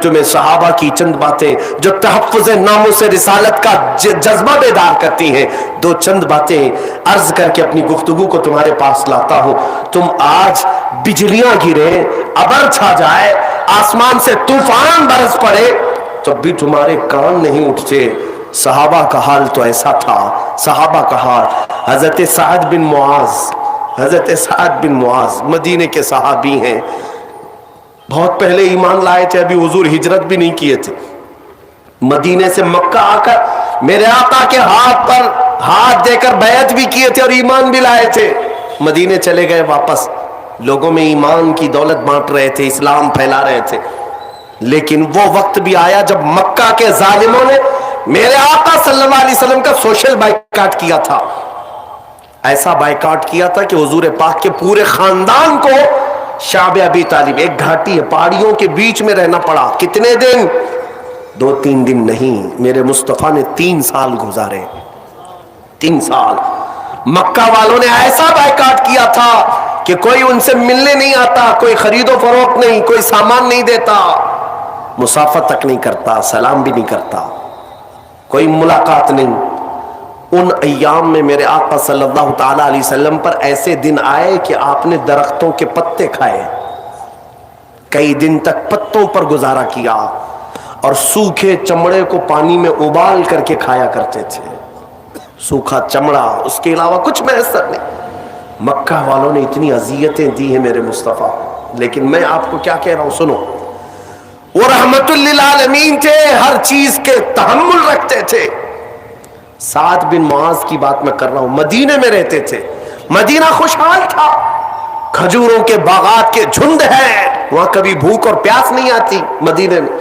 تمہیں صحابہ کی چند باتیں جو تحفظ ناموس رسالت کا جذبہ بیدار کرتی ہیں، دو چند باتیں عرض کر کے اپنی گفتگو کو تمہارے پاس لاتا ہوں۔ تم آج بجلیاں گرے، ابر چھا جائے، آسمان سے طوفان برس پڑے، تب بھی تمہارے کان نہیں اٹھتے۔ صحابہ کا حال تو ایسا تھا، صحابہ کا حال۔ حضرت سعد بن معاذ مدینے کے صحابی ہیں، بہت پہلے ایمان لائے تھے، ابھی حضور ہجرت بھی نہیں کیے تھے۔ مدینے سے مکہ آ کر میرے آقا کے ہاتھ پر ہاتھ دے کر بیعت بھی کیے تھے اور ایمان بھی لائے تھے۔ مدینے چلے گئے واپس، لوگوں میں ایمان کی دولت بانٹ رہے تھے، اسلام پھیلا رہے تھے۔ لیکن وہ وقت بھی آیا جب مکہ کے ظالموں نے میرے آقا صلی اللہ علیہ وسلم کا سوشل بائیکاٹ کیا تھا، ایسا بائیکاٹ کیا تھا کہ حضور پاک کے پورے خاندان کو شعب ابی طالب، ایک گھاٹی ہے پہاڑیوں کے بیچ میں رہنا پڑا۔ کتنے دن؟ 2-3 دن نہیں، میرے مصطفیٰ نے 3 سال گزارے۔ 3 سال مکہ والوں نے ایسا بائیکاٹ کیا تھا کہ کوئی ان سے ملنے نہیں آتا، کوئی خرید و فروخت نہیں، کوئی سامان نہیں دیتا، مسافت تک نہیں کرتا، سلام بھی نہیں کرتا، کوئی ملاقات نہیں۔ ان ایام میں میرے آقا صلی اللہ تعالی علیہ وسلم پر ایسے دن آئے کہ آپ نے درختوں کے پتے کھائے، کئی دن تک پتوں پر گزارا کیا، اور سوکھے چمڑے کو پانی میں ابال کر کے کھایا کرتے تھے۔ سوکھا چمڑا، اس کے علاوہ کچھ میسر نہیں۔ مکہ والوں نے اتنی اذیتیں دی ہیں میرے مصطفیٰ، لیکن میں آپ کو کیا کہہ رہا ہوں، سنو۔ وہ رحمت للعالمین تھے، ہر چیز کے تحمل رکھتے تھے۔ سعد بن معاذ کی بات میں کر رہا ہوں، مدینے میں رہتے تھے، مدینہ خوشحال تھا، کھجوروں کے باغات کے جھنڈ ہیں، وہاں کبھی بھوک اور پیاس نہیں آتی، مدینے میں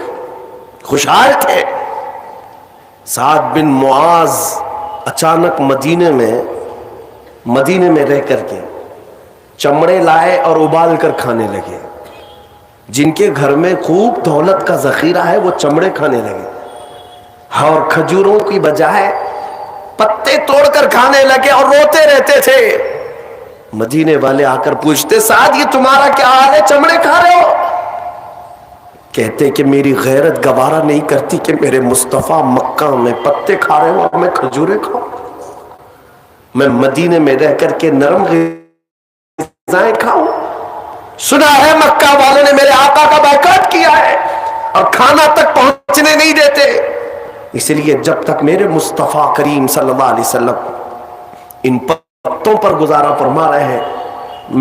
خوشحال تھے۔ سعد بن معاذ اچانک مدینے میں رہ کر کے چمڑے لائے اور ابال کر کھانے لگے۔ جن کے گھر میں خوب دولت کا ذخیرہ ہے وہ چمڑے کھانے لگے، اور کھجوروں کی بجائے پتے توڑ کر کھانے لگے اور روتے رہتے تھے۔ مدینے والے آ کر پوچھتے، سعد یہ تمہارا کیا حال ہے، چمڑے کھا رہے ہو؟ کہتے کہ میری غیرت گوارا نہیں کرتی کہ میرے مصطفیٰ مکہ میں پتے کھا رہے ہو اور میں کھجوریں کھاؤں۔ میں مدینے میں رہ کر کے نرم غذائیں کھاؤں؟ سنا ہے مکہ والوں نے میرے آقا کا بائیکاٹ کیا ہے اور کھانا تک پہنچنے نہیں دیتے، اس لیے جب تک میرے مصطفیٰ کریم صلی اللہ علیہ وسلم ان پتوں پر گزارا فرما رہے ہیں،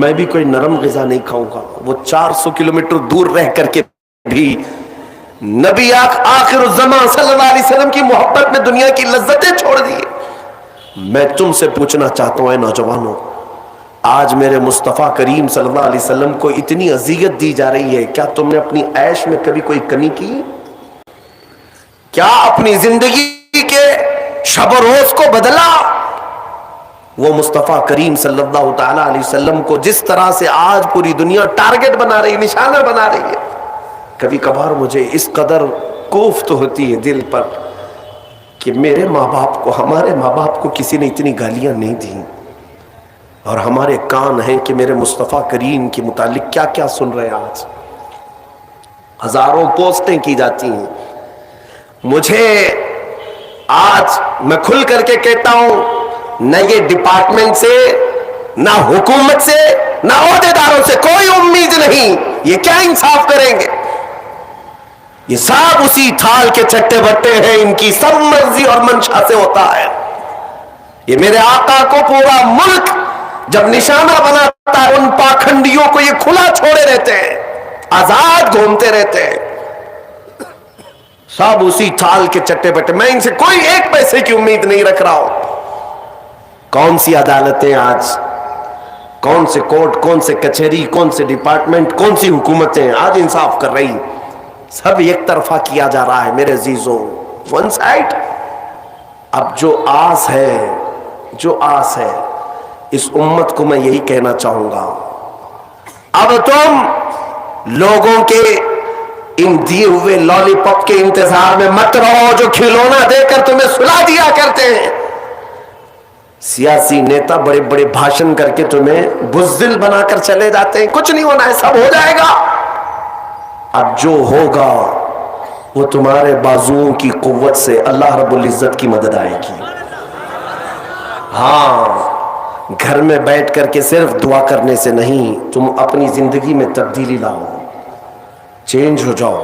میں بھی کوئی نرم غذا نہیں کھاؤں گا۔ وہ 400 کلومیٹر دور رہ کر کے بھی نبی آخر الزمان صلی اللہ علیہ وسلم کی محبت میں دنیا کی لذتیں چھوڑ دی۔ میں تم سے پوچھنا چاہتا ہوں اے نوجوانوں، آج میرے مصطفیٰ کریم صلی اللہ علیہ وسلم کو اتنی اذیت دی جا رہی ہے، کیا تم نے اپنی عیش میں کبھی کوئی کمی کی؟ کیا اپنی زندگی کے شب و روز کو بدلا؟ وہ مصطفیٰ کریم صلی اللہ تعالی علیہ وسلم کو جس طرح سے آج پوری دنیا ٹارگٹ بنا رہی، نشانہ بنا رہی ہے، کبھی کبھار مجھے اس قدر کوفت ہوتی ہے دل پر کہ میرے ماں باپ کو، ہمارے ماں باپ کو کسی نے اتنی گالیاں نہیں دی، اور ہمارے کان ہیں کہ میرے مصطفیٰ کریم کے متعلق کیا کیا سن رہے ہیں۔ آج ہزاروں پوسٹیں کی جاتی ہیں۔ مجھے آج میں کھل کر کے کہتا ہوں، نہ یہ ڈپارٹمنٹ سے، نہ حکومت سے، نہ عہدیداروں سے کوئی امید نہیں، یہ کیا انصاف کریں گے؟ یہ سب اسی تھال کے چٹے بٹے ہیں، ان کی سب مرضی اور منشا سے ہوتا ہے۔ یہ میرے آقا کو پورا ملک جب نشانہ بناتا ہے، ان پاکھنڈیوں کو یہ کھلا چھوڑے رہتے ہیں، آزاد گھومتے رہتے ہیں، سب اسی تھال کے چٹے بٹے۔ میں ان سے کوئی ایک پیسے کی امید نہیں رکھ رہا ہوں۔ کون سی عدالتیں آج، کون سے کورٹ، کون سے کچہری، کون سے ڈپارٹمنٹ، کون سی حکومتیں آج انصاف کر رہی؟ سب ایک طرفہ کیا جا رہا ہے میرے عزیزوں، ون سائڈ۔ اب جو آس ہے اس امت کو میں یہی کہنا چاہوں گا، اب تم لوگوں کے ان دیے ہوئے لالی پاپ کے انتظار میں مت رہو جو کھلونا دے کر تمہیں سلا دیا کرتے ہیں۔ سیاسی نیتا بڑے بڑے بھاشن کر کے تمہیں بزدل بنا کر چلے جاتے ہیں، کچھ نہیں ہونا ہے، سب ہو جائے گا۔ اب جو ہوگا وہ تمہارے بازوؤں کی قوت سے اللہ رب العزت کی مدد آئے گی. ہاں، گھر میں بیٹھ کر کے صرف دعا کرنے سے نہیں، تم اپنی زندگی میں تبدیلی لاؤ، چینج ہو جاؤ.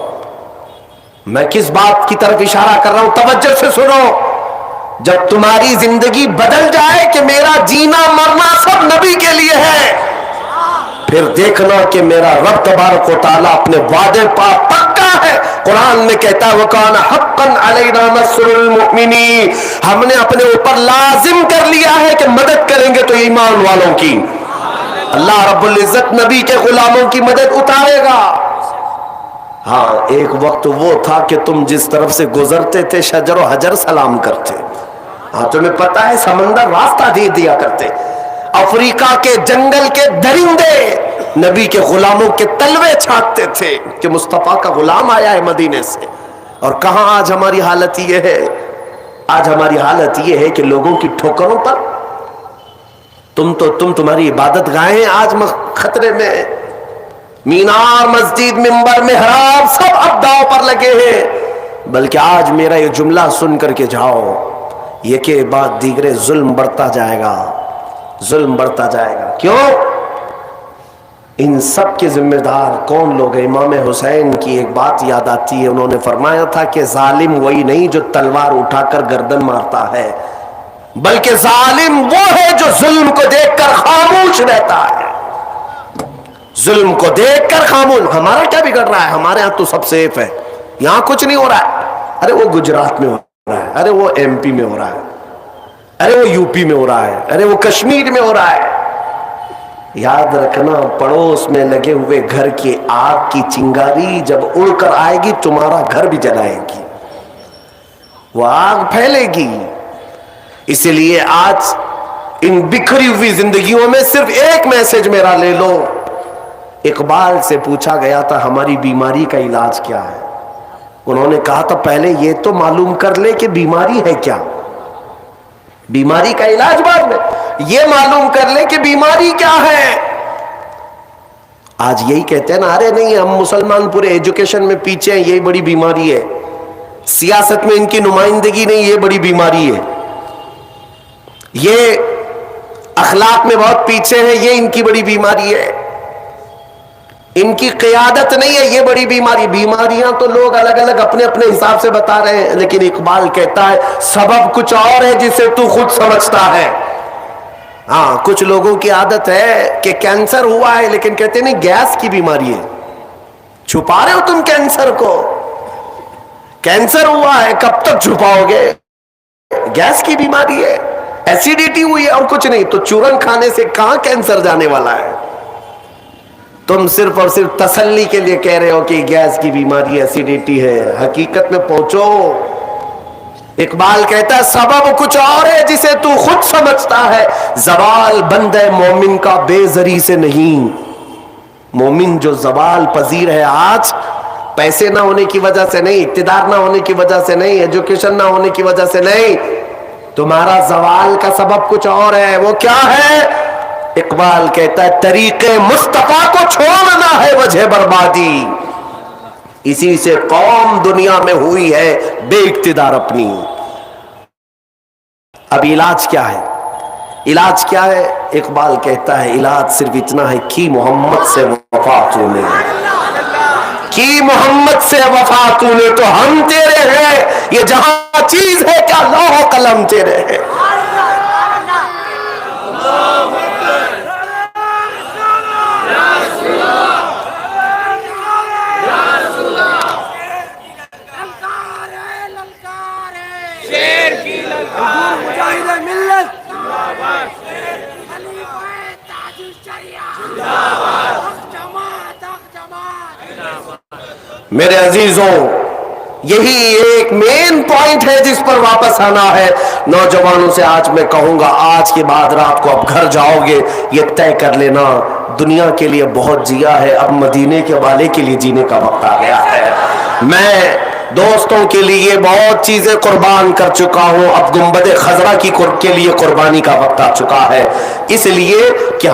میں کس بات کی طرف اشارہ کر رہا ہوں، توجہ سے سنو. جب تمہاری زندگی بدل جائے کہ میرا جینا مرنا سب نبی کے لیے ہے، پھر دیکھنا کہ میرا رب تبارک و تعالیٰ اپنے وعدے پا پکا ہے. قرآن میں کہتا ہے وَكَانَ حَقًّا عَلَيْنَا نَصْرُ الْمُؤْمِنِينَ، ہم نے اپنے اوپر لازم کر لیا ہے کہ مدد کریں گے تو ایمان والوں کی. اللہ رب العزت نبی کے غلاموں کی مدد اتارے گا. ہاں، ایک وقت وہ تھا کہ تم جس طرف سے گزرتے تھے شجر و حجر سلام کرتے. ہاں، تمہیں پتہ ہے سمندر راستہ دے دیا کرتے. افریقہ کے جنگل کے درندے نبی کے غلاموں کے تلوے چھانٹتے تھے کہ مصطفیٰ کا غلام آیا ہے مدینے سے. اور کہاں آج ہماری حالت یہ ہے؟ آج ہماری حالت یہ ہے کہ لوگوں کی ٹھوکروں پر تمہاری عبادت گاہیں آج خطرے میں. مینار، مسجد، منبر، محراب سب اب داؤ پر لگے ہیں. بلکہ آج میرا یہ جملہ سن کر کے جاؤ، یہ کہ بعد دیگرے ظلم بڑھتا جائے گا، ظلم بڑھتا جائے گا. کیوں؟ ان سب کے ذمہ دار کون لوگ ہیں؟ امام حسین کی ایک بات یاد آتی ہے، انہوں نے فرمایا تھا کہ ظالم وہی نہیں جو تلوار اٹھا کر گردن مارتا ہے، بلکہ ظالم وہ ہے جو ظلم کو دیکھ کر خاموش رہتا ہے. ظلم کو دیکھ کر خاموش. ہمارا کیا بگڑ رہا ہے؟ ہمارے ہاں تو سب سیف ہے، یہاں کچھ نہیں ہو رہا ہے. ارے وہ گجرات میں ہو رہا ہے، ارے وہ ایم پی میں ہو رہا ہے، ارے وہ یو پی میں ہو رہا ہے، ارے وہ کشمیر میں ہو رہا ہے. یاد رکھنا، پڑوس میں لگے ہوئے گھر کی آگ کی چنگاری جب اڑ کر آئے گی تمہارا گھر بھی جلائے گی، وہ آگ پھیلے گی. اسی لیے آج ان بکھری ہوئی زندگیوں میں صرف ایک میسج میرا لے لو. اقبال سے پوچھا گیا تھا ہماری بیماری کا علاج کیا ہے؟ انہوں نے کہا تھا پہلے یہ تو معلوم کر لے کہ بیماری ہے کیا، بیماری کا علاج بعد میں، یہ معلوم کر لے کہ بیماری کیا ہے. آج یہی کہتے ہیں نا، ارے نہیں ہم مسلمان پورے ایجوکیشن میں پیچھے ہیں، یہی بڑی بیماری ہے. سیاست میں ان کی نمائندگی نہیں، یہ بڑی بیماری ہے. یہ اخلاق میں بہت پیچھے ہیں، یہ ان کی بڑی بیماری ہے. ان کی قیادت نہیں ہے، یہ بڑی بیماری. بیماریاں تو لوگ الگ الگ اپنے اپنے حساب سے بتا رہے ہیں، لیکن اقبال کہتا ہے سبب کچھ اور ہے جسے تو خود سمجھتا ہے. ہاں، کچھ لوگوں کی عادت ہے کہ کینسر ہوا ہے لیکن کہتے نہیں گیس کی بیماری ہے. چھپا رہے ہو تم کینسر کو، کینسر ہوا ہے کب تک چھپاؤ گے؟ گیس کی بیماری ہے، ایسیڈیٹی ہوئی ہے اور کچھ نہیں. تو چورن کھانے سے کہاں کینسر جانے والا ہے؟ تم صرف اور صرف تسلی کے لیے کہہ رہے ہو کہ گیس کی بیماری ایسیڈیٹی ہے. حقیقت میں پہنچو. اقبال کہتا ہے سبب کچھ اور ہے جسے تو خود سمجھتا ہے. زوال بندہ مومن کا بے زری سے نہیں. مومن جو زوال پذیر ہے آج، پیسے نہ ہونے کی وجہ سے نہیں، اقتدار نہ ہونے کی وجہ سے نہیں، ایجوکیشن نہ ہونے کی وجہ سے نہیں، تمہارا زوال کا سبب کچھ اور ہے. وہ کیا ہے؟ اقبال کہتا ہے طریق مصطفیٰ کو چھوڑنا ہے وجہ بربادی. اسی سے قوم دنیا میں ہوئی ہے بے اقتدار اپنی. اب علاج کیا ہے؟ علاج کیا ہے؟ اقبال کہتا ہے علاج صرف اتنا ہے کہ محمد سے وفا تو نے، کی محمد سے وفا تو نے تو ہم تیرے ہیں. یہ جہاں چیز ہے کیا لوح و قلم تیرے ہیں. میرے عزیزوں، یہی ایک مین پوائنٹ ہے جس پر واپس آنا ہے. نوجوانوں سے آج میں کہوں گا آج کے بعد رات کو اب گھر جاؤ گے یہ طے کر لینا دنیا کے لیے بہت جیا ہے، اب مدینے کے والے کے لیے جینے کا وقت آ گیا ہے. میں دوستوں کے لیے بہت چیزیں قربان کر چکا ہوں، اب گنبد خضرا کے لیے قربانی کا وقت آ چکا ہے. اس لیے کہ